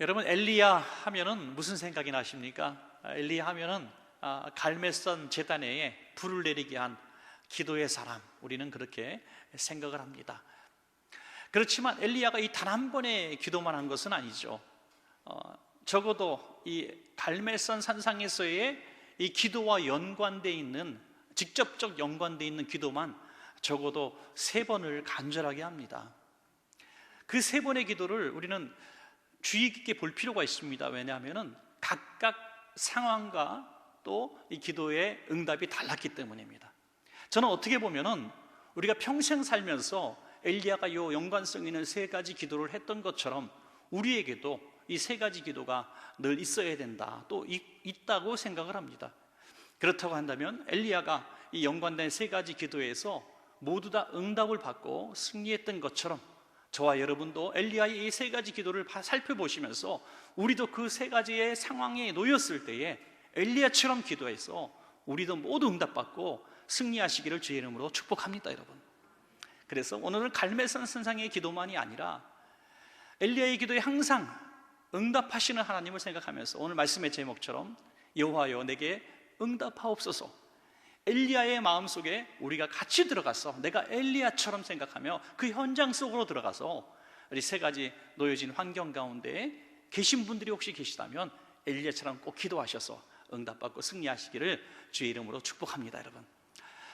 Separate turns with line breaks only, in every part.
여러분, 엘리야 하면은 무슨 생각이 나십니까? 엘리야 하면은 갈멜산 제단에 불을 내리게 한 기도의 사람, 우리는 그렇게 생각을 합니다. 그렇지만 엘리야가 이 단 한 번의 기도만 한 것은 아니죠. 적어도 이 갈멜산 산상에서의 이 기도와 연관되어 있는, 직접적 연관되어 있는 기도만 적어도 3번을 간절하게 합니다. 그 3번의 기도를 우리는 주의 깊게 볼 필요가 있습니다. 왜냐하면 각각 상황과 또 이 기도의 응답이 달랐기 때문입니다. 저는 어떻게 보면은 우리가 평생 살면서 엘리야가 이 연관성 있는 3가지 기도를 했던 것처럼 우리에게도 이 3가지 기도가 늘 있어야 된다, 또 있다고 생각을 합니다. 그렇다고 한다면 엘리야가 이 연관된 3가지 기도에서 모두 다 응답을 받고 승리했던 것처럼 저와 여러분도 엘리야의 이 3가지 기도를 살펴보시면서 우리도 그 3가지의 상황에 놓였을 때에 엘리야처럼 기도해서 우리도 모두 응답받고 승리하시기를 주의 이름으로 축복합니다, 여러분. 그래서 오늘은 갈멜산 산상의 기도만이 아니라 엘리야의 기도에 항상 응답하시는 하나님을 생각하면서 오늘 말씀의 제목처럼 여호와여 내게 응답하옵소서, 엘리야의 마음속에 우리가 같이 들어가서 내가 엘리야처럼 생각하며 그 현장 속으로 들어가서 우리 3가지 놓여진 환경 가운데 계신 분들이 혹시 계시다면 엘리야처럼 꼭 기도하셔서 응답받고 승리하시기를 주의 이름으로 축복합니다, 여러분.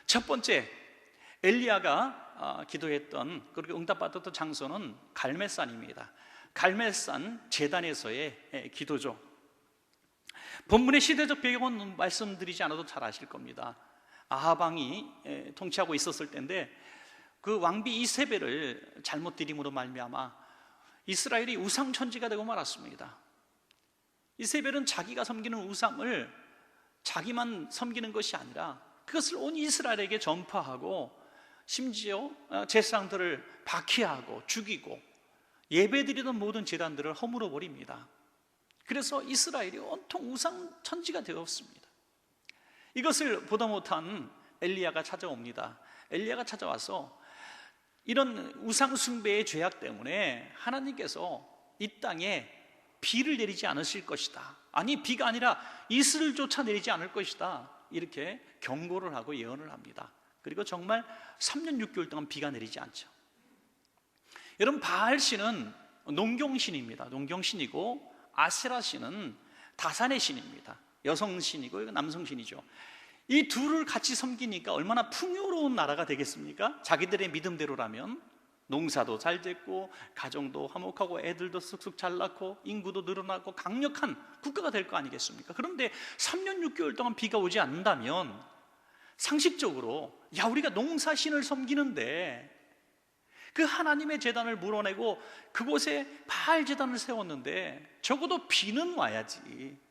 첫 번째, 엘리야가 기도했던, 그리고 응답받았던 장소는 갈멜산입니다. 갈멜산 제단에서의 기도죠. 본문의 시대적 배경은 말씀드리지 않아도 잘 아실 겁니다. 아합 왕이 통치하고 있었을 때인데 그 왕비 이세벨을 잘못 들임으로 말미암아 이스라엘이 우상천지가 되고 말았습니다. 이세벨은 자기가 섬기는 우상을 자기만 섬기는 것이 아니라 그것을 온 이스라엘에게 전파하고 심지어 제사장들을 박해하고 죽이고 예배드리던 모든 제단들을 허물어 버립니다. 그래서 이스라엘이 온통 우상천지가 되었습니다. 이것을 보다 못한 엘리야가 찾아옵니다. 엘리야가 찾아와서 이런 우상숭배의 죄악 때문에 하나님께서 이 땅에 비를 내리지 않으실 것이다, 아니 비가 아니라 이슬조차 내리지 않을 것이다, 이렇게 경고를 하고 예언을 합니다. 그리고 정말 3년 6개월 동안 비가 내리지 않죠. 여러분, 바알신은 농경신입니다. 농경신이고 아세라 신은 다산의 신입니다. 여성신이고 남성신이죠. 이 둘을 같이 섬기니까 얼마나 풍요로운 나라가 되겠습니까? 자기들의 믿음대로라면 농사도 잘 됐고 가정도 화목하고 애들도 쑥쑥 잘 낳고 인구도 늘어나고 강력한 국가가 될 거 아니겠습니까? 그런데 3년 6개월 동안 비가 오지 않는다면 상식적으로 우리가 농사신을 섬기는데 그 하나님의 제단을 물어내고 그곳에 바알 제단을 세웠는데 적어도 비는 와야지,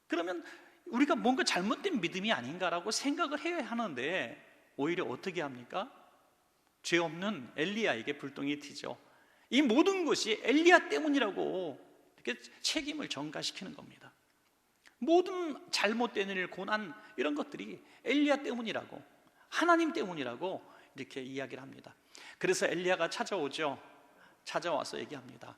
그러면 우리가 뭔가 잘못된 믿음이 아닌가라고 생각을 해야 하는데 오히려 어떻게 합니까? 죄 없는 엘리야에게 불똥이 튀죠. 이 모든 것이 엘리야 때문이라고 이렇게 책임을 전가시키는 겁니다. 모든 잘못된 일, 고난, 이런 것들이 엘리야 때문이라고, 하나님 때문이라고 이렇게 이야기를 합니다. 그래서 엘리야가 찾아오죠. 찾아와서 얘기합니다.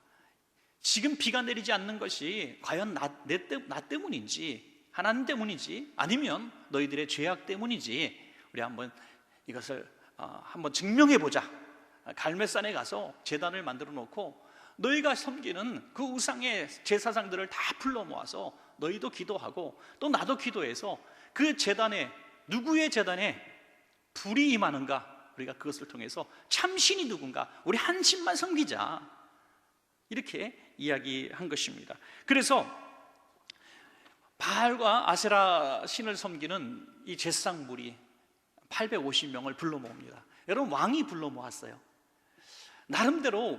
지금 비가 내리지 않는 것이 과연 나 때문인지 하나님 때문인지 아니면 너희들의 죄악 때문인지 우리 한번 이것을 한번 증명해보자. 갈멜산에 가서 제단을 만들어 놓고 너희가 섬기는 그 우상의 제사장들을 다 불러 모아서 너희도 기도하고 또 나도 기도해서 그 제단에, 누구의 제단에 불이 임하는가, 우리가 그것을 통해서 참신이 누군가 우리 한 신만 섬기자, 이렇게 이야기한 것입니다. 그래서 바알과 아세라 신을 섬기는 이 제사장 무리 850명을 불러 모읍니다. 여러분, 왕이 불러 모았어요. 나름대로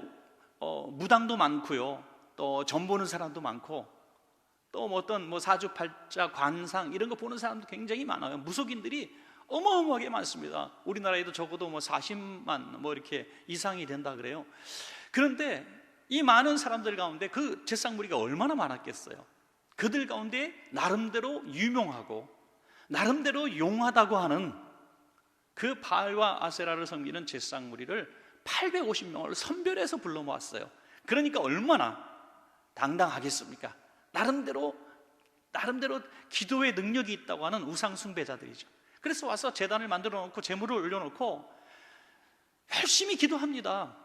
무당도 많고요, 또 점 보는 사람도 많고, 또 어떤 사주팔자, 관상 이런 거 보는 사람도 굉장히 많아요. 무속인들이 어마어마하게 많습니다. 우리나라에도 적어도 40만 이렇게 이상이 된다 그래요. 그런데 이 많은 사람들 가운데 그 제사장 무리가 얼마나 많았겠어요. 그들 가운데 나름대로 유명하고 나름대로 용하다고 하는 그 바알과 아세라를 섬기는 제사장 무리를 850명을 선별해서 불러 모았어요. 그러니까 얼마나 당당하겠습니까? 나름대로 기도의 능력이 있다고 하는 우상 숭배자들이죠. 그래서 와서 제단을 만들어 놓고 제물을 올려놓고 열심히 기도합니다.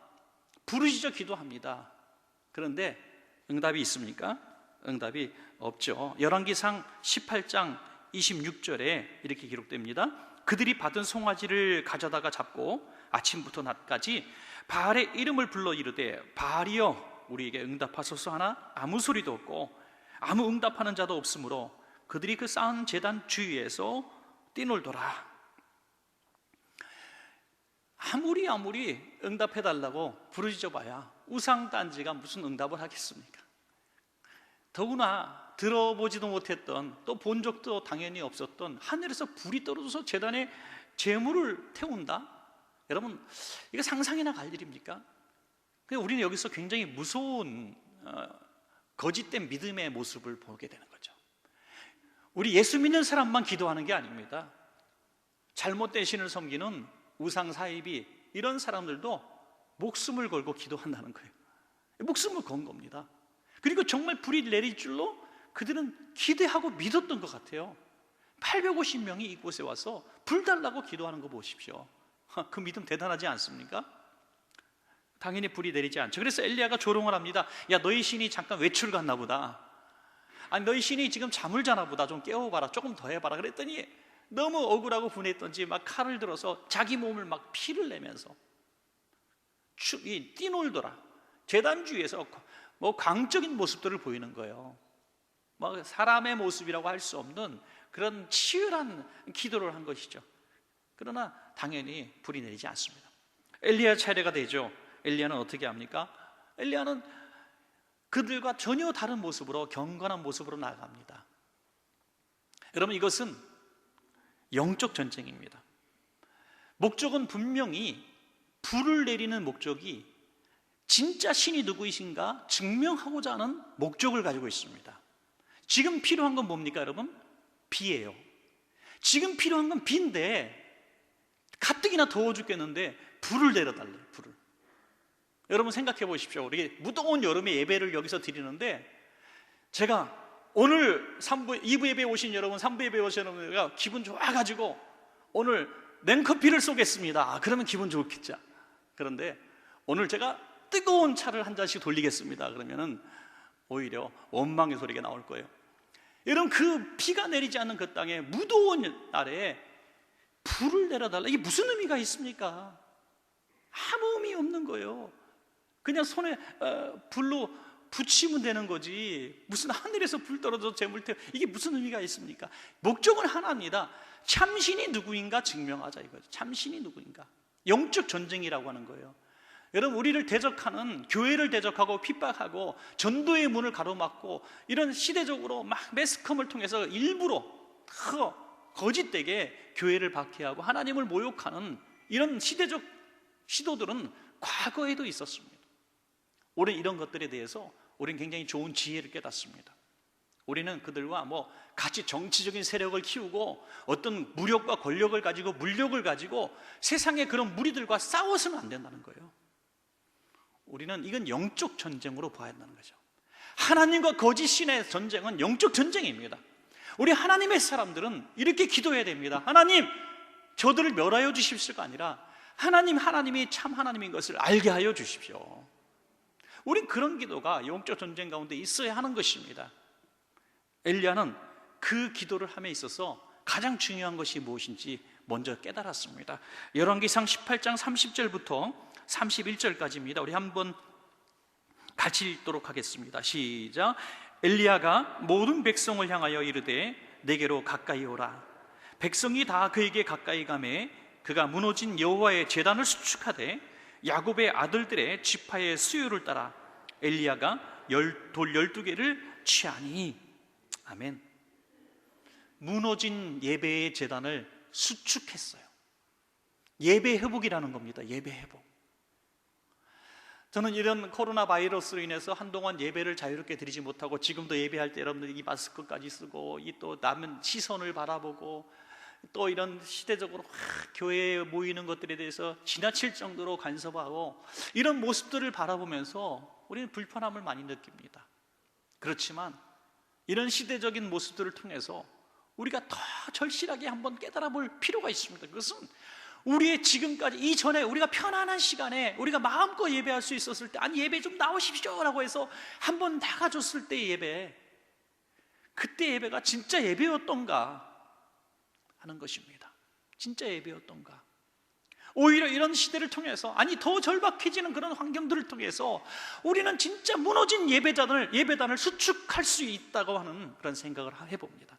부르짖어 기도합니다. 그런데 응답이 있습니까? 응답이 없죠. 열왕기상 18장 26절에 이렇게 기록됩니다. 그들이 받은 송아지를 가져다가 잡고 아침부터 낮까지 바알의 이름을 불러 이르되 바알이여 우리에게 응답하소서 하나 아무 소리도 없고 아무 응답하는 자도 없으므로 그들이 그 쌓은 제단 주위에서 뛰놀더라. 아무리 응답해달라고 부르짖어봐야 우상단지가 무슨 응답을 하겠습니까? 더구나 들어보지도 못했던, 또 본 적도 당연히 없었던 하늘에서 불이 떨어져서 제단에 제물을 태운다? 여러분, 이거 상상이나 갈 일입니까? 우리는 여기서 굉장히 무서운 거짓된 믿음의 모습을 보게 되는 거죠. 우리 예수 믿는 사람만 기도하는 게 아닙니다. 잘못된 신을 섬기는 우상 사이비 이런 사람들도 목숨을 걸고 기도한다는 거예요. 목숨을 건 겁니다. 그리고 정말 불이 내릴 줄로 그들은 기대하고 믿었던 것 같아요. 850명이 이곳에 와서 불 달라고 기도하는 거 보십시오. 그 믿음 대단하지 않습니까? 당연히 불이 내리지 않죠. 그래서 엘리야가 조롱을 합니다. 야, 너희 신이 잠깐 외출 갔나 보다. 아니, 너희 신이 지금 잠을 자나 보다. 좀 깨워봐라. 조금 더 해봐라. 그랬더니 너무 억울하고 분했던지 막 칼을 들어서 자기 몸을 막 피를 내면서 뛰놀더라. 제단 주위에서 뭐 광적인 모습들을 보이는 거예요. 뭐 사람의 모습이라고 할 수 없는 그런 치열한 기도를 한 것이죠. 그러나 당연히 불이 내리지 않습니다. 엘리야 차례가 되죠. 엘리야는 어떻게 합니까? 엘리야는 그들과 전혀 다른 모습으로, 경건한 모습으로 나아갑니다. 여러분, 이것은 영적 전쟁입니다. 목적은 분명히 불을 내리는 목적이 진짜 신이 누구이신가 증명하고자 하는 목적을 가지고 있습니다. 지금 필요한 건 뭡니까, 여러분? 비예요. 지금 필요한 건 비인데 가뜩이나 더워 죽겠는데 불을 내려달래요. 불을. 여러분 생각해 보십시오. 우리 무더운 여름에 예배를 여기서 드리는데 제가 오늘 2부 예배에 오신 여러분, 3부 예배에 오신 여러분가 기분 좋아가지고 오늘 냉커피를 쏘겠습니다. 그러면 기분 좋겠죠. 그런데 오늘 제가 뜨거운 차를 한 잔씩 돌리겠습니다. 그러면은 오히려 원망의 소리가 나올 거예요. 여러분, 그 비가 내리지 않는 그 땅에 무더운 날에 불을 내려달라. 이게 무슨 의미가 있습니까? 아무 의미 없는 거예요. 그냥 손에 불로 붙이면 되는 거지. 무슨 하늘에서 불 떨어져 재물 태워, 이게 무슨 의미가 있습니까? 목적은 하나입니다. 참신이 누구인가 증명하자 이거죠. 참신이 누구인가. 영적 전쟁이라고 하는 거예요. 여러분, 우리를 대적하는, 교회를 대적하고 핍박하고 전도의 문을 가로막고 이런 시대적으로 막 매스컴을 통해서 일부러 거짓되게 교회를 박해하고 하나님을 모욕하는 이런 시대적 시도들은 과거에도 있었습니다. 우리는 이런 것들에 대해서 우리는 굉장히 좋은 지혜를 깨닫습니다. 우리는 그들과 같이 정치적인 세력을 키우고 어떤 무력과 권력을 가지고 물력을 가지고 세상의 그런 무리들과 싸워서는 안 된다는 거예요. 우리는 이건 영적 전쟁으로 봐야 한다는 거죠. 하나님과 거짓 신의 전쟁은 영적 전쟁입니다. 우리 하나님의 사람들은 이렇게 기도해야 됩니다. 하나님, 저들을 멸하여 주십시오가 아니라 하나님이 참 하나님인 것을 알게 하여 주십시오. 우린 그런 기도가 영적 전쟁 가운데 있어야 하는 것입니다. 엘리야는 그 기도를 함에 있어서 가장 중요한 것이 무엇인지 먼저 깨달았습니다. 열왕기상 18장 30절부터 31절까지입니다. 우리 한번 같이 읽도록 하겠습니다. 시작. 엘리야가 모든 백성을 향하여 이르되 내게로 가까이 오라. 백성이 다 그에게 가까이 가매 그가 무너진 여호와의 제단을 수축하되 야곱의 아들들의 지파의 수요를 따라 엘리야가 돌 12개를 취하니. 아멘. 무너진 예배의 제단을 수축했어요. 예배 회복이라는 겁니다. 예배 회복. 저는 이런 코로나 바이러스로 인해서 한동안 예배를 자유롭게 드리지 못하고 지금도 예배할 때 여러분들 이 마스크까지 쓰고 이 또 남은 시선을 바라보고 또 이런 시대적으로 교회에 모이는 것들에 대해서 지나칠 정도로 간섭하고 이런 모습들을 바라보면서 우리는 불편함을 많이 느낍니다. 그렇지만 이런 시대적인 모습들을 통해서 우리가 더 절실하게 한번 깨달아 볼 필요가 있습니다. 그것은 우리의 지금까지 이전에 우리가 편안한 시간에 우리가 마음껏 예배할 수 있었을 때, 아니 예배 좀 나오십시오 라고 해서 한번 나가줬을 때의 예배, 그때 예배가 진짜 예배였던가 하는 것입니다. 진짜 예배였던가. 오히려 이런 시대를 통해서, 아니 더 절박해지는 그런 환경들을 통해서 우리는 진짜 무너진 예배단을 수축할 수 있다고 하는 그런 생각을 해봅니다.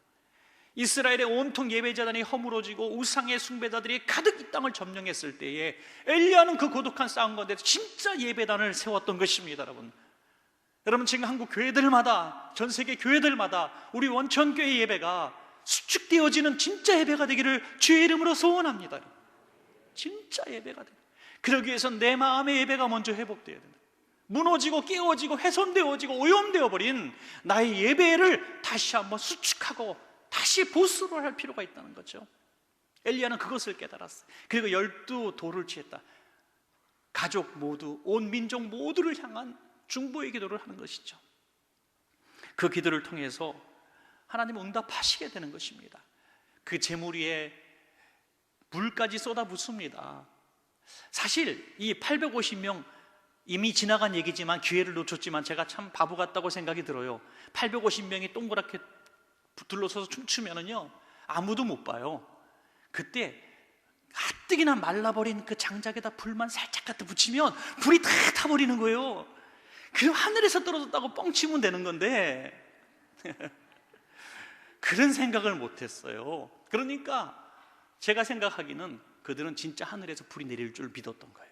이스라엘의 온통 예배자단이 허물어지고 우상의 숭배자들이 가득 이 땅을 점령했을 때에 엘리야는 그 고독한 싸움 가운데서 진짜 예배단을 세웠던 것입니다. 여러분 지금 한국 교회들마다, 전 세계 교회들마다 우리 원천교회 예배가 수축되어지는 진짜 예배가 되기를 주의 이름으로 소원합니다. 진짜 예배가 되고, 그러기 위해서는 내 마음의 예배가 먼저 회복되어야 된다. 무너지고 깨어지고 훼손되어지고 오염되어 버린 나의 예배를 다시 한번 수축하고 다시 보수를 할 필요가 있다는 거죠. 엘리야는 그것을 깨달았어요. 그리고 12도를 취했다. 가족 모두, 온 민족 모두를 향한 중보의 기도를 하는 것이죠. 그 기도를 통해서 하나님은 응답하시게 되는 것입니다. 그 재물 위에 물까지 쏟아붓습니다. 사실 이 850명 이미 지나간 얘기지만 기회를 놓쳤지만 제가 참 바보 같다고 생각이 들어요. 850명이 동그랗게 둘러서서 춤추면은요 아무도 못 봐요. 그때 가뜩이나 말라버린 그 장작에다 불만 살짝 갖다 붙이면 불이 다 타버리는 거예요. 그럼 하늘에서 떨어졌다고 뻥치면 되는 건데 그런 생각을 못했어요. 그러니까 제가 생각하기는 그들은 진짜 하늘에서 불이 내릴 줄 믿었던 거예요.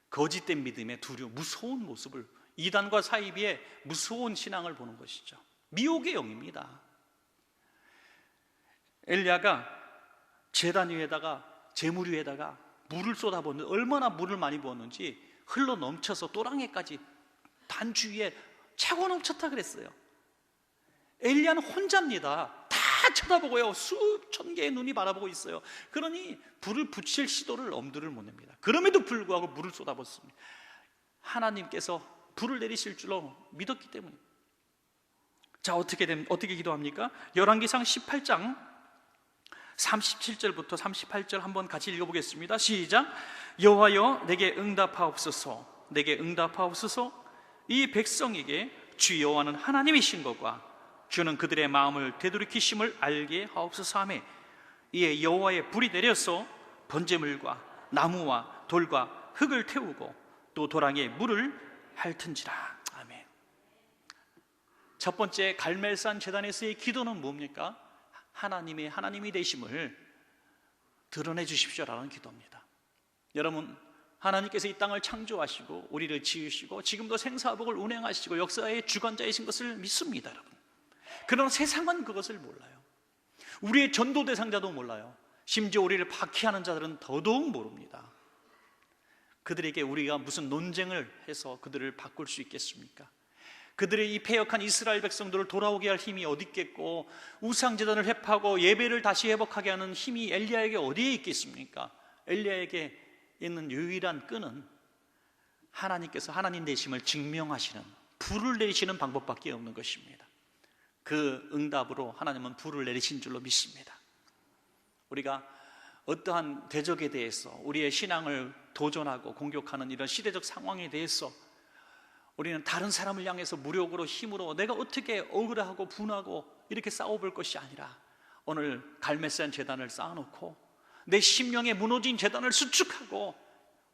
거짓된 믿음의 두려움, 무서운 모습을, 이단과 사이비의 무서운 신앙을 보는 것이죠. 미혹의 영입니다. 엘리야가 제단 위에다가, 제물 위에다가 물을 쏟아붓는데 얼마나 물을 많이 부었는지 흘러 넘쳐서 또랑이까지 단추 위에 차고 넘쳤다 그랬어요. 엘리야는 혼자입니다. 다 쳐다보고요, 수천 개의 눈이 바라보고 있어요. 그러니 불을 붙일 시도를 엄두를 못 냅니다. 그럼에도 불구하고 물을 쏟아붓습니다. 하나님께서 불을 내리실 줄로 믿었기 때문입니다. 자, 어떻게 기도합니까? 열왕기상 18장 37절부터 38절 한번 같이 읽어보겠습니다. 시작. 여호와여 내게 응답하옵소서, 내게 응답하옵소서. 이 백성에게 주 여호와는 하나님이신 것과 주는 그들의 마음을 되돌이키심을 알게 하옵소서 하매 이에 여호와의 불이 내려서 번제물과 나무와 돌과 흙을 태우고 또 도랑에 물을 핥은지라. 아멘. 첫 번째 갈멜산 제단에서의 기도는 뭡니까? 하나님이 되심을 드러내 주십시오라는 기도입니다. 여러분, 하나님께서 이 땅을 창조하시고 우리를 지으시고 지금도 생사복을 운행하시고 역사의 주관자이신 것을 믿습니다. 여러분, 그러나 세상은 그것을 몰라요. 우리의 전도 대상자도 몰라요. 심지어 우리를 박해하는 자들은 더더욱 모릅니다. 그들에게 우리가 무슨 논쟁을 해서 그들을 바꿀 수 있겠습니까? 그들의 이 패역한 이스라엘 백성들을 돌아오게 할 힘이 어디 있겠고, 우상제단을 회파하고 예배를 다시 회복하게 하는 힘이 엘리야에게 어디에 있겠습니까? 엘리야에게 있는 유일한 끈은 하나님께서 하나님 되심을 증명하시는, 불을 내리시는 방법밖에 없는 것입니다. 그 응답으로 하나님은 불을 내리신 줄로 믿습니다. 우리가 어떠한 대적에 대해서 우리의 신앙을 도전하고 공격하는 이런 시대적 상황에 대해서 우리는 다른 사람을 향해서 무력으로, 힘으로 내가 어떻게 억울하고 분하고 이렇게 싸워볼 것이 아니라 오늘 갈멜산 제단을 쌓아놓고 내 심령에 무너진 제단을 수축하고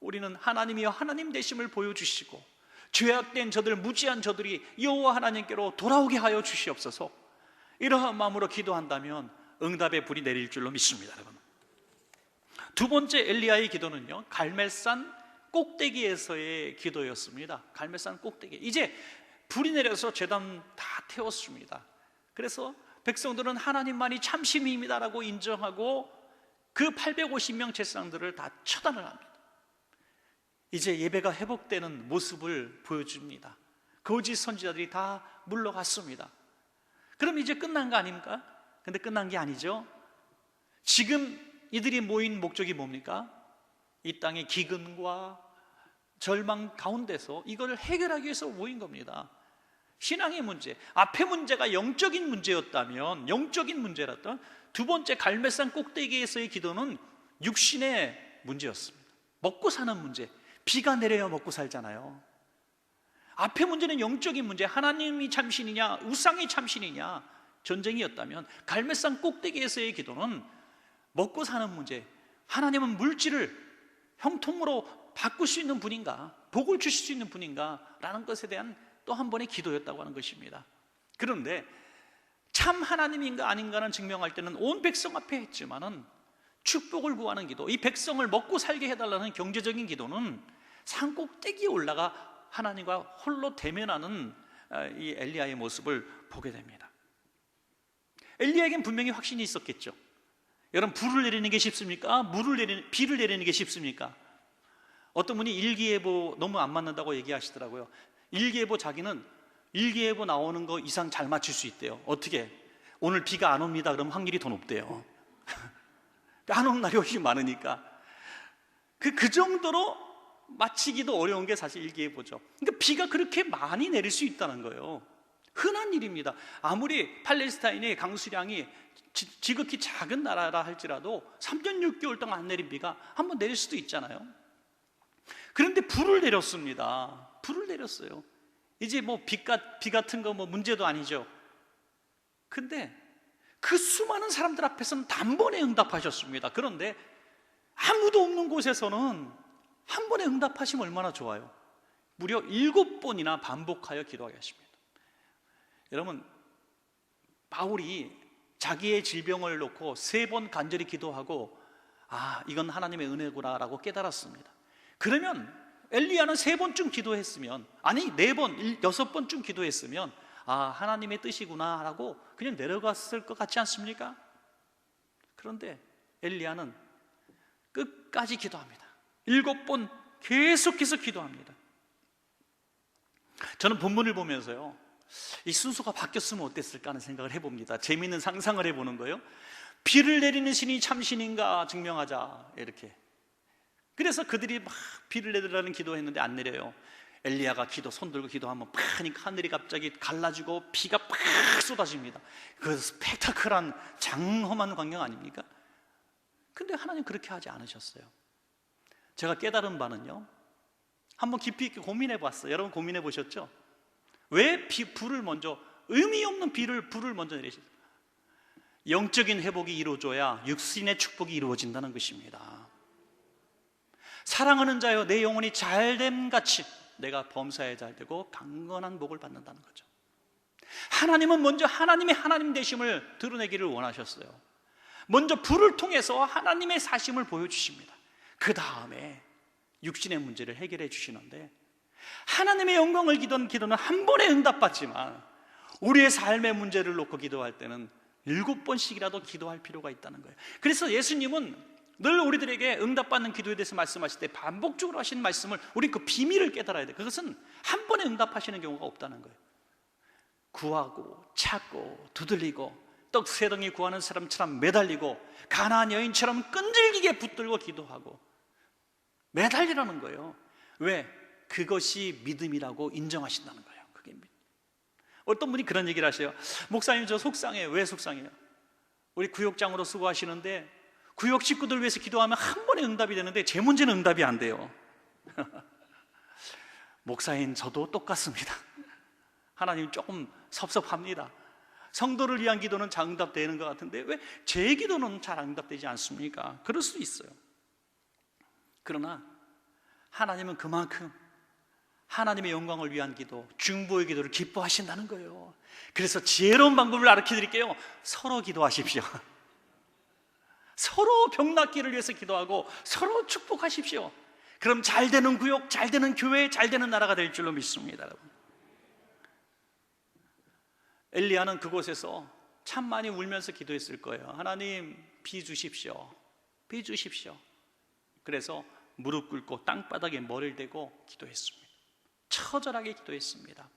우리는 하나님이여 하나님 되심을 보여주시고 죄악된 저들, 무지한 저들이 여호와 하나님께로 돌아오게 하여 주시옵소서. 이러한 마음으로 기도한다면 응답의 불이 내릴 줄로 믿습니다. 여러분, 두 번째 엘리야의 기도는요, 갈멜산 꼭대기에서의 기도였습니다. 갈멜산 꼭대기, 이제 불이 내려서 제단 다 태웠습니다. 그래서 백성들은 하나님만이 참신입니다라고 인정하고 그 850명 제사장들을 다 처단을 합니다. 이제 예배가 회복되는 모습을 보여줍니다. 거짓 선지자들이 다 물러갔습니다. 그럼 이제 끝난 거 아닙니까? 근데 끝난 게 아니죠. 지금 이들이 모인 목적이 뭡니까? 이 땅의 기근과 절망 가운데서 이걸 해결하기 위해서 모인 겁니다. 신앙의 문제, 앞의 문제가 영적인 문제였다면, 영적인 문제라던 두 번째 갈멜산 꼭대기에서의 기도는 육신의 문제였습니다. 먹고 사는 문제, 비가 내려야 먹고 살잖아요. 앞의 문제는 영적인 문제, 하나님이 참신이냐 우상이 참신이냐 전쟁이었다면, 갈멜산 꼭대기에서의 기도는 먹고 사는 문제, 하나님은 물질을 형통으로 바꿀 수 있는 분인가, 복을 주실 수 있는 분인가 라는 것에 대한 또 한 번의 기도였다고 하는 것입니다. 그런데 참 하나님인가 아닌가는 증명할 때는 온 백성 앞에 했지만은 축복을 구하는 기도, 이 백성을 먹고 살게 해달라는 경제적인 기도는 산 꼭대기에 올라가 하나님과 홀로 대면하는 이 엘리야의 모습을 보게 됩니다. 엘리야에겐 분명히 확신이 있었겠죠. 여러분, 불을 내리는 게 쉽습니까? 비를 내리는 게 쉽습니까? 어떤 분이 일기예보 너무 안 맞는다고 얘기하시더라고요. 일기예보, 자기는 일기예보 나오는 거 이상 잘 맞출 수 있대요. 어떻게? 오늘 비가 안 옵니다 그러면 확률이 더 높대요. 안 오는 날이 훨씬 많으니까. 그 정도로 맞히기도 어려운 게 사실 일기예보죠. 그러니까 비가 그렇게 많이 내릴 수 있다는 거예요. 흔한 일입니다. 아무리 팔레스타인의 강수량이 지극히 작은 나라라 할지라도 3년 6개월 동안 안 내린 비가 한번 내릴 수도 있잖아요. 그런데 불을 내렸습니다. 불을 내렸어요. 이제 뭐 비 같은 거 뭐 문제도 아니죠. 근데 그 수많은 사람들 앞에서는 단번에 응답하셨습니다. 그런데 아무도 없는 곳에서는 한 번에 응답하시면 얼마나 좋아요. 무려 7번이나 반복하여 기도하게 하십니다. 여러분, 바울이 자기의 질병을 놓고 3번 간절히 기도하고, 아, 이건 하나님의 은혜구나 라고 깨달았습니다. 그러면 엘리야는 3번쯤 기도했으면, 아니 4번, 6번쯤 기도했으면, 아, 하나님의 뜻이구나 라고 그냥 내려갔을 것 같지 않습니까? 그런데 엘리야는 끝까지 기도합니다. 7번 계속해서 기도합니다. 저는 본문을 보면서요, 이 순서가 바뀌었으면 어땠을까 하는 생각을 해봅니다. 재미있는 상상을 해보는 거예요. 비를 내리는 신이 참신인가 증명하자, 이렇게. 그래서 그들이 막 비를 내리라는 기도했는데 안 내려요. 엘리야가 손 들고 기도하면 팍 하니까 하늘이 갑자기 갈라지고 비가 팍 쏟아집니다. 그 스펙타클한 장엄한 광경 아닙니까? 근데 하나님 그렇게 하지 않으셨어요. 제가 깨달은 바는요, 한번 깊이 있게 고민해 봤어요. 여러분 고민해 보셨죠? 왜 불을 먼저, 의미 없는 불을 먼저 내리셨어요? 영적인 회복이 이루어져야 육신의 축복이 이루어진다는 것입니다. 사랑하는 자여, 내 영혼이 잘됨 같이 내가 범사에 잘되고 강건한 복을 받는다는 거죠. 하나님은 먼저 하나님의 하나님 되심을 드러내기를 원하셨어요. 먼저 불을 통해서 하나님의 사심을 보여주십니다. 그 다음에 육신의 문제를 해결해 주시는데, 하나님의 영광을 기도는 한 번에 응답받지만 우리의 삶의 문제를 놓고 기도할 때는 7번씩이라도 기도할 필요가 있다는 거예요. 그래서 예수님은 늘 우리들에게 응답받는 기도에 대해서 말씀하실 때 반복적으로 하시는 말씀을, 우리 그 비밀을 깨달아야 돼요. 그것은 한 번에 응답하시는 경우가 없다는 거예요. 구하고 찾고 두들리고 떡 3덩이 구하는 사람처럼 매달리고 가나안 여인처럼 끈질기게 붙들고 기도하고 매달리라는 거예요. 왜? 그것이 믿음이라고 인정하신다는 거예요. 그게 믿음. 어떤 분이 그런 얘기를 하세요. 목사님, 저 속상해요. 왜 속상해요? 우리 구역장으로 수고하시는데 구역 식구들 위해서 기도하면 한 번에 응답이 되는데 제 문제는 응답이 안 돼요. 목사인 저도 똑같습니다. 하나님 조금 섭섭합니다. 성도를 위한 기도는 잘 응답되는 것 같은데 왜 제 기도는 잘 응답되지 않습니까? 그럴 수도 있어요. 그러나 하나님은 그만큼 하나님의 영광을 위한 기도, 중보의 기도를 기뻐하신다는 거예요. 그래서 지혜로운 방법을 가르쳐 드릴게요. 서로 기도하십시오. 서로 병 낫기를 위해서 기도하고 서로 축복하십시오. 그럼 잘 되는 구역, 잘 되는 교회, 잘 되는 나라가 될 줄로 믿습니다. 여러분, 엘리야는 그곳에서 참 많이 울면서 기도했을 거예요. 하나님, 비 주십시오. 비 주십시오. 그래서 무릎 꿇고 땅바닥에 머리를 대고 기도했습니다. 처절하게 기도했습니다.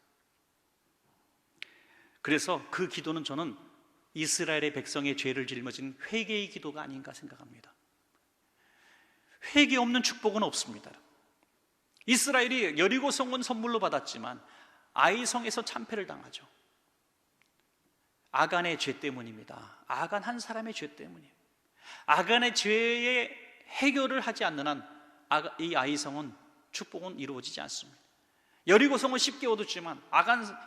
그래서 그 기도는 저는 이스라엘의 백성의 죄를 짊어진 회개의 기도가 아닌가 생각합니다. 회개 없는 축복은 없습니다. 이스라엘이 여리고 성은 선물로 받았지만 아이성에서 참패를 당하죠. 아간의 죄 때문입니다. 아간 한 사람의 죄 때문이에요. 아간의 죄의 해결을 하지 않는 한 이 아이성은 축복은 이루어지지 않습니다. 여리고성은 쉽게 얻었지만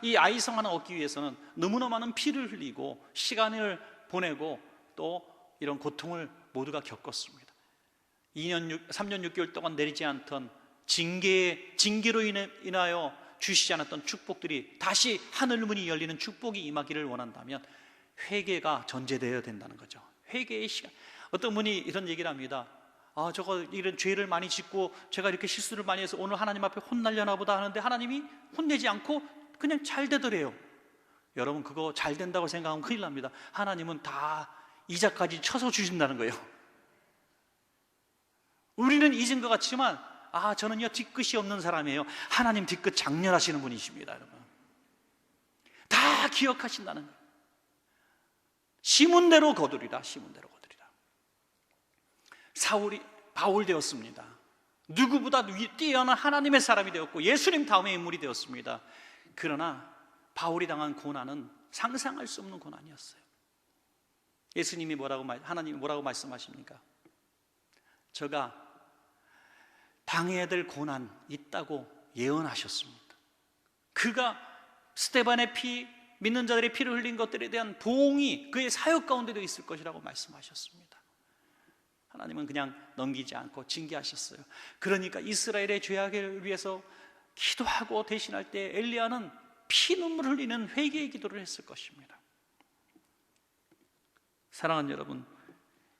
이 아이성 하나 얻기 위해서는 너무나 많은 피를 흘리고 시간을 보내고 또 이런 고통을 모두가 겪었습니다. 3년 6개월 동안 내리지 않던 징계로 인하여 주시지 않았던 축복들이 다시 하늘문이 열리는 축복이 임하기를 원한다면 회개가 전제되어야 된다는 거죠. 회개의 시간. 어떤 분이 이런 얘기를 합니다. 저거 이런 죄를 많이 짓고 제가 이렇게 실수를 많이 해서 오늘 하나님 앞에 혼날려나 보다 하는데 하나님이 혼내지 않고 그냥 잘 되더래요. 여러분, 그거 잘 된다고 생각하면 큰일 납니다. 하나님은 다 이자까지 쳐서 주신다는 거예요. 우리는 잊은 것 같지만 저는요 뒤끝이 없는 사람이에요. 하나님 뒤끝 장렬하시는 분이십니다. 여러분, 다 기억하신다는 거예요. 심은 대로 거두리라. 심은 대로 거두리라. 사울이 바울 되었습니다. 누구보다 뛰어난 하나님의 사람이 되었고 예수님 다음의 인물이 되었습니다. 그러나 바울이 당한 고난은 상상할 수 없는 고난이었어요. 예수님이 하나님이 뭐라고 말씀하십니까? 저가 당해야 될 고난 있다고 예언하셨습니다. 그가 스데반의 피, 믿는 자들의 피를 흘린 것들에 대한 보응이 그의 사역 가운데도 있을 것이라고 말씀하셨습니다. 하나님은 그냥 넘기지 않고 징계하셨어요. 그러니까 이스라엘의 죄악을 위해서 기도하고 대신할 때 엘리야는 피눈물 흘리는 회개의 기도를 했을 것입니다. 사랑하는 여러분,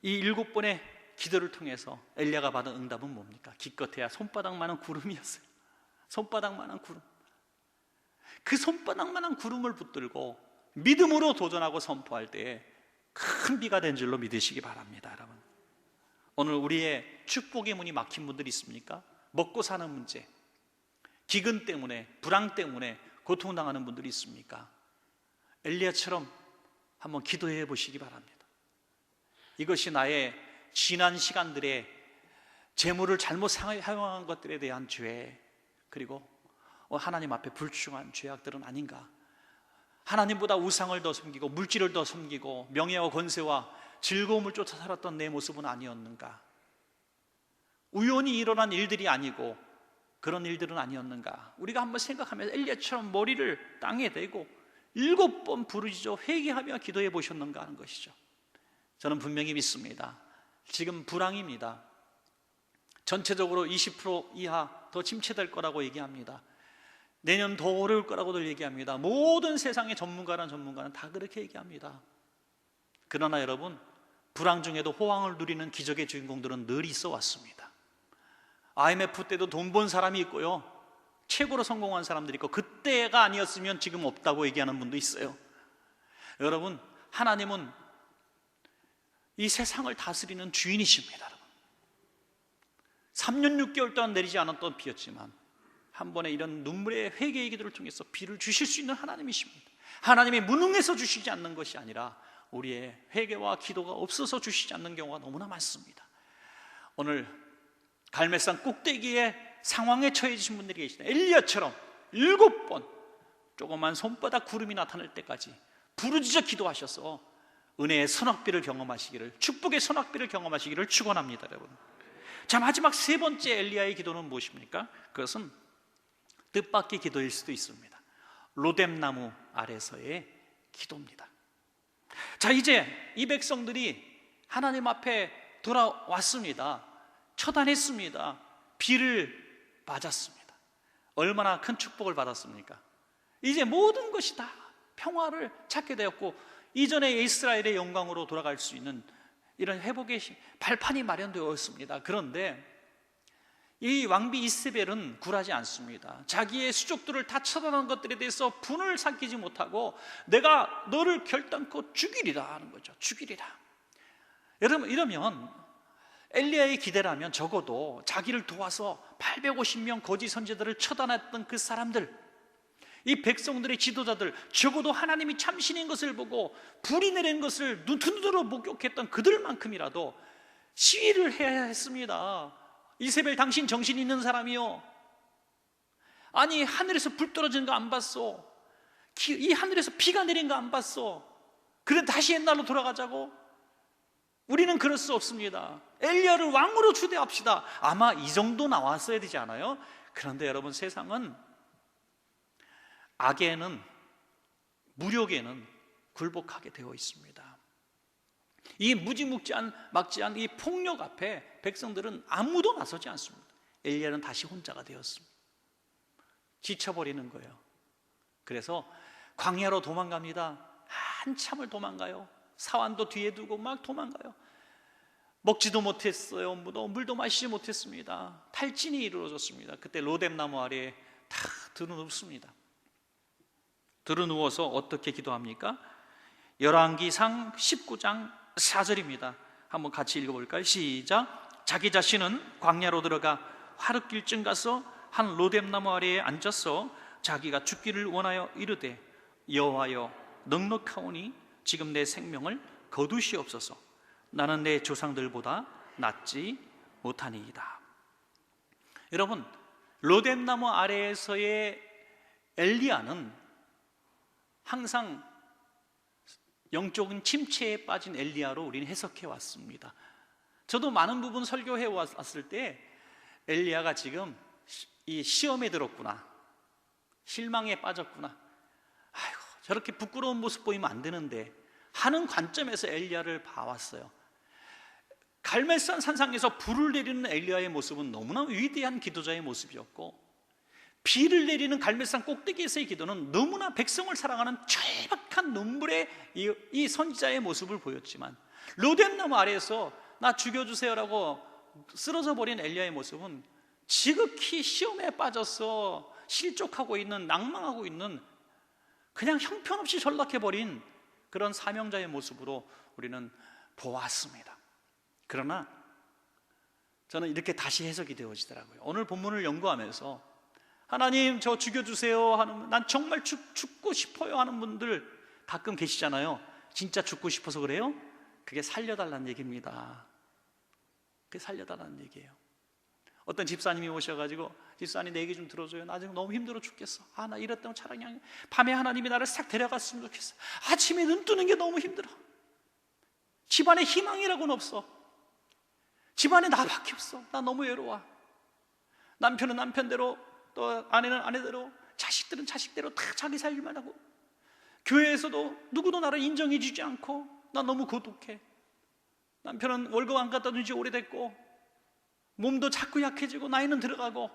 이 7번의 기도를 통해서 엘리야가 받은 응답은 뭡니까? 기껏해야 손바닥만한 구름이었어요. 손바닥만한 구름. 그 손바닥만한 구름을 붙들고 믿음으로 도전하고 선포할 때에 큰 비가 된 줄로 믿으시기 바랍니다. 여러분, 오늘 우리의 축복의 문이 막힌 분들이 있습니까? 먹고 사는 문제, 기근 때문에, 불황 때문에 고통당하는 분들이 있습니까? 엘리야처럼 한번 기도해 보시기 바랍니다. 이것이 나의 지난 시간들의 재물을 잘못 사용한 것들에 대한 죄, 그리고 하나님 앞에 불충한 죄악들은 아닌가? 하나님보다 우상을 더 섬기고 물질을 더 섬기고 명예와 권세와 즐거움을 쫓아 살았던 내 모습은 아니었는가? 우연히 일어난 일들이 아니고 그런 일들은 아니었는가? 우리가 한번 생각하면 엘리야처럼 머리를 땅에 대고 7번 부르짖어 회개하며 기도해 보셨는가 하는 것이죠. 저는 분명히 믿습니다. 지금 불황입니다. 전체적으로 20% 이하 더 침체될 거라고 얘기합니다. 내년 더 어려울 거라고들 얘기합니다. 모든 세상의 전문가는 다 그렇게 얘기합니다. 그러나 여러분, 불황 중에도 호황을 누리는 기적의 주인공들은 늘 있어 왔습니다. IMF 때도 돈 번 사람이 있고요, 최고로 성공한 사람들이 있고, 그때가 아니었으면 지금 없다고 얘기하는 분도 있어요. 여러분, 하나님은 이 세상을 다스리는 주인이십니다. 여러분, 3년 6개월 동안 내리지 않았던 비였지만 한 번에 이런 눈물의 회개의 기도를 통해서 비를 주실 수 있는 하나님이십니다. 하나님이 무능해서 주시지 않는 것이 아니라 우리의 회개와 기도가 없어서 주시지 않는 경우가 너무나 많습니다. 오늘 갈멜산 꼭대기에 상황에 처해지신 분들이 계시다. 엘리야처럼 7번 조그만 손바닥 구름이 나타날 때까지 부르짖어 기도하셔서 은혜의 선악비를 경험하시기를, 축복의 선악비를 경험하시기를 축원합니다. 여러분, 자, 마지막 3번째 엘리야의 기도는 무엇입니까? 그것은 뜻밖의 기도일 수도 있습니다. 로뎀나무 아래서의 기도입니다. 자, 이제 이 백성들이 하나님 앞에 돌아왔습니다. 처단했습니다. 비를 맞았습니다. 얼마나 큰 축복을 받았습니까? 이제 모든 것이 다 평화를 찾게 되었고, 이전의 이스라엘의 영광으로 돌아갈 수 있는 이런 회복의 발판이 마련되었습니다. 그런데 이 왕비 이세벨은 굴하지 않습니다. 자기의 수족들을 다 처단한 것들에 대해서 분을 삼키지 못하고 내가 너를 결단코 죽이리라 하는 거죠. 죽이리라. 여러분, 이러면 엘리야의 기대라면 적어도 자기를 도와서 850명 거짓 선지자들을 처단했던 그 사람들, 이 백성들의 지도자들, 적어도 하나님이 참신인 것을 보고 불이 내리는 것을 눈으로 목격했던 그들만큼이라도 시위를 해야 했습니다. 이세벨, 당신 정신 있는 사람이요, 아니 하늘에서 불 떨어지는 거 안 봤어? 이 하늘에서 비가 내린 거 안 봤어? 그래 다시 옛날로 돌아가자고? 우리는 그럴 수 없습니다. 엘리야를 왕으로 추대합시다. 아마 이 정도 나왔어야 되지 않아요? 그런데 여러분, 세상은 악에는, 무력에는 굴복하게 되어 있습니다. 이 무지막지한 이 폭력 앞에 백성들은 아무도 나서지 않습니다. 엘리야는 다시 혼자가 되었습니다. 지쳐버리는 거예요. 그래서 광야로 도망갑니다. 한참을 도망가요. 사환도 뒤에 두고 막 도망가요. 먹지도 못했어요. 물도 마시지 못했습니다. 탈진이 이루어졌습니다. 그때 로뎀나무 아래에 다 드러눕습니다. 드러누워서 어떻게 기도합니까? 열왕기상 19장 4절입니다. 한번 같이 읽어볼까요? 시작. 자기 자신은 광야로 들어가 화룻길쯤 가서 한 로뎀나무 아래에 앉아서 자기가 죽기를 원하여 이르되, 여호와여, 넉넉하오니 지금 내 생명을 거두시옵소서. 나는 내 조상들보다 낫지 못하니이다. 여러분, 로뎀나무 아래에서의 엘리야는 항상 영적인 침체에 빠진 엘리야로 우리는 해석해 왔습니다. 저도 많은 부분 설교해 왔을 때 엘리야가 지금 이 시험에 들었구나, 실망에 빠졌구나, 아이고 저렇게 부끄러운 모습 보이면 안 되는데 하는 관점에서 엘리야를 봐왔어요. 갈멜산 산상에서 불을 내리는 엘리야의 모습은 너무나 위대한 기도자의 모습이었고, 비를 내리는 갈멜산 꼭대기에서의 기도는 너무나 백성을 사랑하는 절박한 눈물의 이 선지자의 모습을 보였지만, 로뎀나무 아래에서 나 죽여주세요라고 쓰러져 버린 엘리야의 모습은 지극히 시험에 빠져서 실족하고 있는, 낭망하고 있는, 그냥 형편없이 전락해버린 그런 사명자의 모습으로 우리는 보았습니다. 그러나 저는 이렇게 다시 해석이 되어지더라고요. 오늘 본문을 연구하면서 하나님 저 죽여주세요 하는, 난 정말 죽고 싶어요 하는 분들 가끔 계시잖아요. 진짜 죽고 싶어서 그래요? 그게 살려달라는 얘기입니다. 그게 살려달라는 얘기예요. 어떤 집사님이 오셔가지고, 집사님 내 얘기 좀 들어줘요. 나 지금 너무 힘들어 죽겠어. 나 이랬다면 차라리 그냥 밤에 하나님이 나를 싹 데려갔으면 좋겠어. 아침에 눈 뜨는 게 너무 힘들어. 집안에 희망이라고는 없어. 집안에 나밖에 없어. 나 너무 외로워. 남편은 남편대로, 또 아내는 아내대로, 자식들은 자식대로 다 자기 살기만 하고, 교회에서도 누구도 나를 인정해 주지 않고 나 너무 고독해. 남편은 월급 안 갖다 준 지 오래됐고, 몸도 자꾸 약해지고 나이는 들어가고,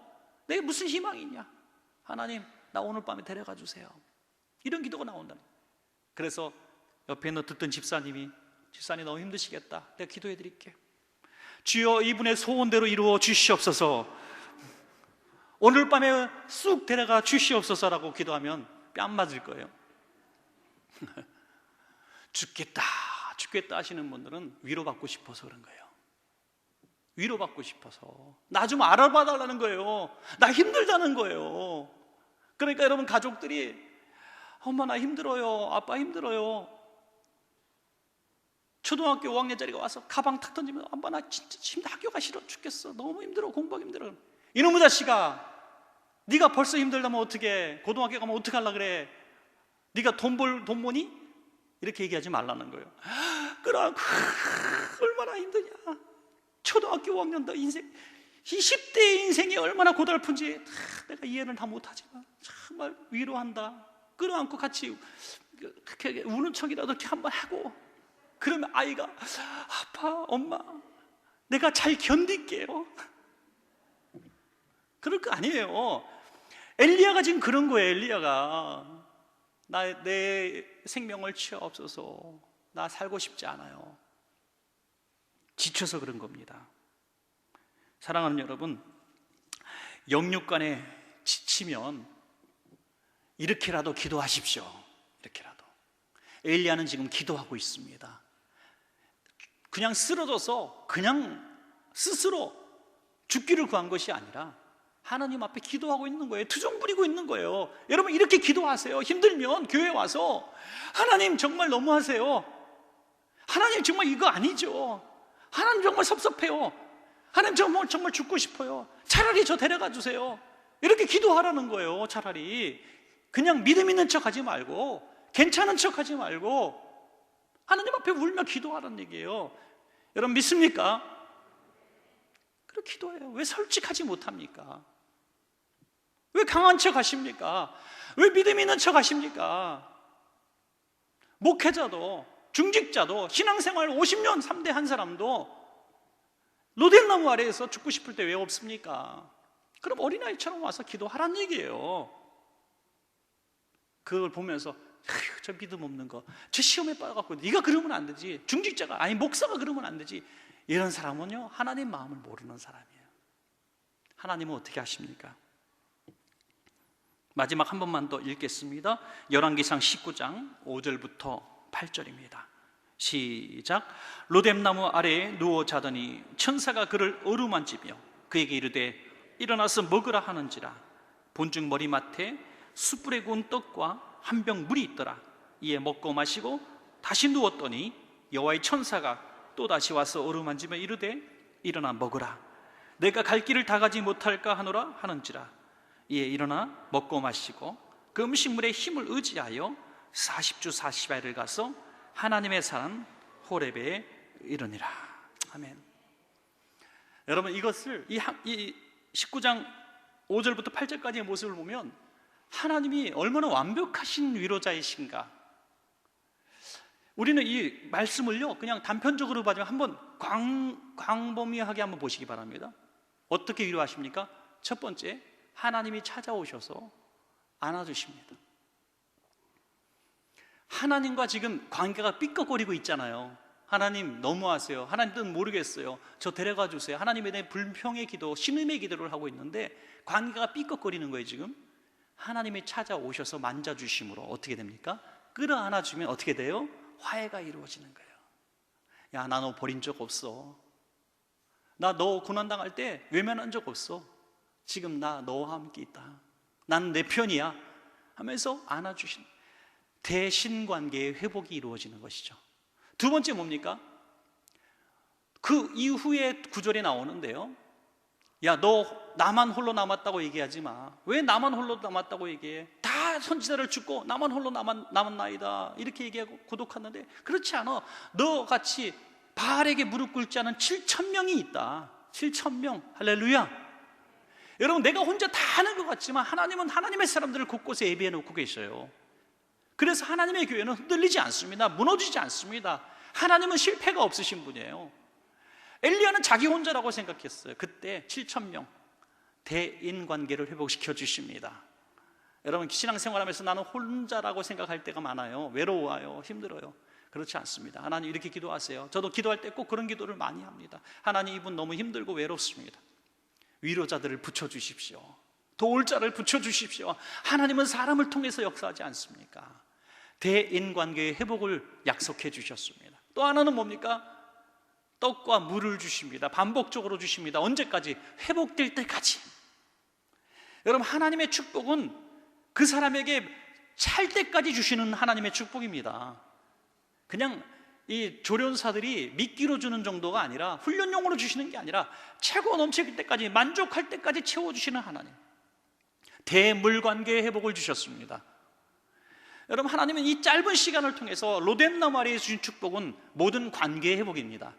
내게 무슨 희망이 있냐. 하나님 나 오늘 밤에 데려가 주세요. 이런 기도가 나온다. 그래서 옆에 듣던 집사님 너무 힘드시겠다, 내가 기도해 드릴게. 주여 이분의 소원대로 이루어 주시옵소서. 오늘 밤에 쑥 데려가 주시옵소서라고 기도하면 뺨 맞을 거예요. 죽겠다 하시는 분들은 위로받고 싶어서 그런 거예요. 위로받고 싶어서, 나 좀 알아봐 달라는 거예요. 나 힘들다는 거예요. 그러니까 여러분, 가족들이 엄마 나 힘들어요, 아빠 힘들어요. 초등학교 5학년짜리가 와서 가방 탁 던지면, 엄마 나 진짜 지금 학교가 싫어 죽겠어, 너무 힘들어, 공부하기 힘들어. 이놈의 자식아, 네가 벌써 힘들다면 어떻게, 고등학교 가면 어떻게 하려고 그래? 네가 돈 모니? 이렇게 얘기하지 말라는 거예요. 그럼 얼마나 힘드냐. 초등학교 5학년 너 인생, 20대의 인생이 얼마나 고달픈지 내가 이해는 다 못하지만 정말 위로한다. 끌어안고 같이 그렇게 우는 척이라도 이렇게 한번 하고, 그러면 아이가 아빠, 엄마 내가 잘 견딜게요. 그럴 거 아니에요. 엘리야가 지금 그런 거예요. 엘리야가 내 생명을 치옵소서, 나 살고 싶지 않아요. 지쳐서 그런 겁니다. 사랑하는 여러분, 영육간에 지치면 이렇게라도 기도하십시오. 이렇게라도. 엘리야는 지금 기도하고 있습니다. 그냥 쓰러져서 그냥 스스로 죽기를 구한 것이 아니라 하나님 앞에 기도하고 있는 거예요. 투정 부리고 있는 거예요. 여러분 이렇게 기도하세요. 힘들면 교회에 와서 하나님 정말 너무하세요. 하나님 정말 이거 아니죠. 하나님 정말 섭섭해요. 하나님 정말 죽고 싶어요. 차라리 저 데려가 주세요. 이렇게 기도하라는 거예요. 차라리 그냥 믿음 있는 척하지 말고, 괜찮은 척하지 말고 하나님 앞에 울며 기도하라는 얘기예요. 여러분 믿습니까? 그렇게 기도해요. 왜 솔직하지 못합니까? 왜 강한 척 하십니까? 왜 믿음 있는 척 하십니까? 목회자도, 중직자도, 신앙생활 50년 3대 한 사람도 로뎀나무 아래에서 죽고 싶을 때 왜 없습니까? 그럼 어린아이처럼 와서 기도하란 얘기예요. 그걸 보면서 아휴, 저 믿음 없는 거, 저 시험에 빠져갖고 네가 그러면 안 되지, 중직자가, 아니 목사가 그러면 안 되지, 이런 사람은요 하나님 마음을 모르는 사람이에요. 하나님은 어떻게 하십니까? 마지막 한 번만 더 읽겠습니다. 열왕기상 19장 5절부터 8절입니다. 시작. 로뎀나무 아래에 누워 자더니 천사가 그를 어루만지며 그에게 이르되 일어나서 먹으라 하는지라. 본즉 머리맡에 숯불에 구운 떡과 한 병 물이 있더라. 이에 먹고 마시고 다시 누웠더니 여호와의 천사가 또다시 와서 어루만지며 이르되 일어나 먹으라. 내가 갈 길을 다 가지 못할까 하노라 하는지라. 이에 일어나 먹고 마시고 그 음식물의 힘을 의지하여 40주 40야를 가서 하나님의 산 호렙에 이르니라. 아멘. 여러분 이것을 이 19장 5절부터 8절까지의 모습을 보면 하나님이 얼마나 완벽하신 위로자이신가. 우리는 이 말씀을요 그냥 단편적으로 봐주면 한번 광범위하게 한번 보시기 바랍니다. 어떻게 위로하십니까? 첫 번째, 하나님이 찾아오셔서 안아주십니다. 하나님과 지금 관계가 삐걱거리고 있잖아요. 하나님 너무하세요. 하나님 뜻 모르겠어요. 저 데려가 주세요. 하나님에 대한 불평의 기도, 신음의 기도를 하고 있는데 관계가 삐걱거리는 거예요. 지금 하나님이 찾아오셔서 만져주심으로 어떻게 됩니까? 끌어안아주면 어떻게 돼요? 화해가 이루어지는 거예요. 야, 나 너 버린 적 없어. 나 너 고난당할 때 외면한 적 없어. 지금 나 너와 함께 있다. 난 내 편이야 하면서 안아주신 대신관계의 회복이 이루어지는 것이죠. 두 번째 뭡니까? 그 이후에 구절에 나오는데요, 야, 너 나만 홀로 남았다고 얘기하지 마. 왜 나만 홀로 남았다고 얘기해? 다 선지자를 죽고 나만 홀로 남았나이다 이렇게 얘기하고 고독하는데, 그렇지 않아. 너같이 바알에게 무릎 꿇지 않은 7,000명이 있다. 7,000명. 할렐루야. 여러분, 내가 혼자 다 하는 것 같지만 하나님은 하나님의 사람들을 곳곳에 예비해 놓고 계셔요. 그래서 하나님의 교회는 흔들리지 않습니다. 무너지지 않습니다. 하나님은 실패가 없으신 분이에요. 엘리야는 자기 혼자라고 생각했어요. 그때 7,000명 대인관계를 회복시켜 주십니다. 여러분, 신앙생활하면서 나는 혼자라고 생각할 때가 많아요. 외로워요. 힘들어요. 그렇지 않습니다. 하나님 이렇게 기도하세요. 저도 기도할 때 꼭 그런 기도를 많이 합니다. 하나님, 이분 너무 힘들고 외롭습니다. 위로자들을 붙여주십시오. 도울 자를 붙여주십시오. 하나님은 사람을 통해서 역사하지 않습니까? 대인관계의 회복을 약속해 주셨습니다. 또 하나는 뭡니까? 떡과 물을 주십니다. 반복적으로 주십니다. 언제까지? 회복될 때까지. 여러분, 하나님의 축복은 그 사람에게 찰 때까지 주시는 하나님의 축복입니다. 그냥 이 조련사들이 미끼로 주는 정도가 아니라, 훈련용으로 주시는 게 아니라 최고 넘칠 때까지, 만족할 때까지 채워주시는 하나님. 대물관계의 회복을 주셨습니다. 여러분, 하나님은 이 짧은 시간을 통해서 로뎀나무 아래에 주신 축복은 모든 관계의 회복입니다.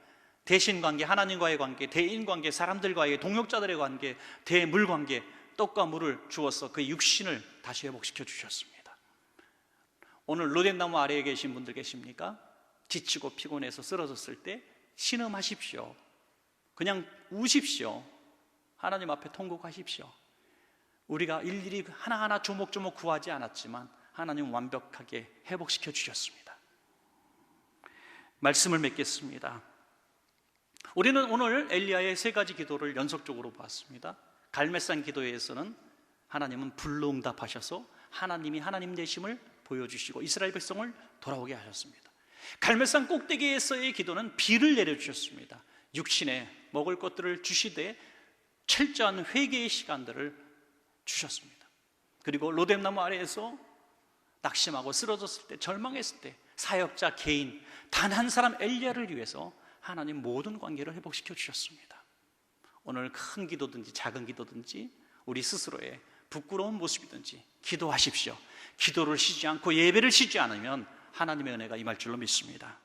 대신관계, 하나님과의 관계, 대인관계, 사람들과의, 동역자들의 관계, 대물관계, 떡과 물을 주어서 그 육신을 다시 회복시켜 주셨습니다. 오늘 로뎀나무 아래에 계신 분들 계십니까? 지치고 피곤해서 쓰러졌을 때 신음하십시오. 그냥 우십시오. 하나님 앞에 통곡하십시오. 우리가 일일이 하나하나 조목조목 구하지 않았지만 하나님은 완벽하게 회복시켜 주셨습니다. 말씀을 맺겠습니다. 우리는 오늘 엘리야의 세 가지 기도를 연속적으로 봤습니다. 갈멜산 기도에서는 하나님은 불로 응답하셔서 하나님이 하나님 되심을 보여주시고 이스라엘 백성을 돌아오게 하셨습니다. 갈멜산 꼭대기에서의 기도는 비를 내려주셨습니다. 육신에 먹을 것들을 주시되 철저한 회개의 시간들을 주셨습니다. 그리고 로뎀나무 아래에서 낙심하고 쓰러졌을 때, 절망했을 때 사역자 개인 단 한 사람 엘리야를 위해서 하나님 모든 관계를 회복시켜 주셨습니다. 오늘 큰 기도든지 작은 기도든지 우리 스스로의 부끄러운 모습이든지 기도하십시오. 기도를 쉬지 않고 예배를 쉬지 않으면 하나님의 은혜가 임할 줄로 믿습니다.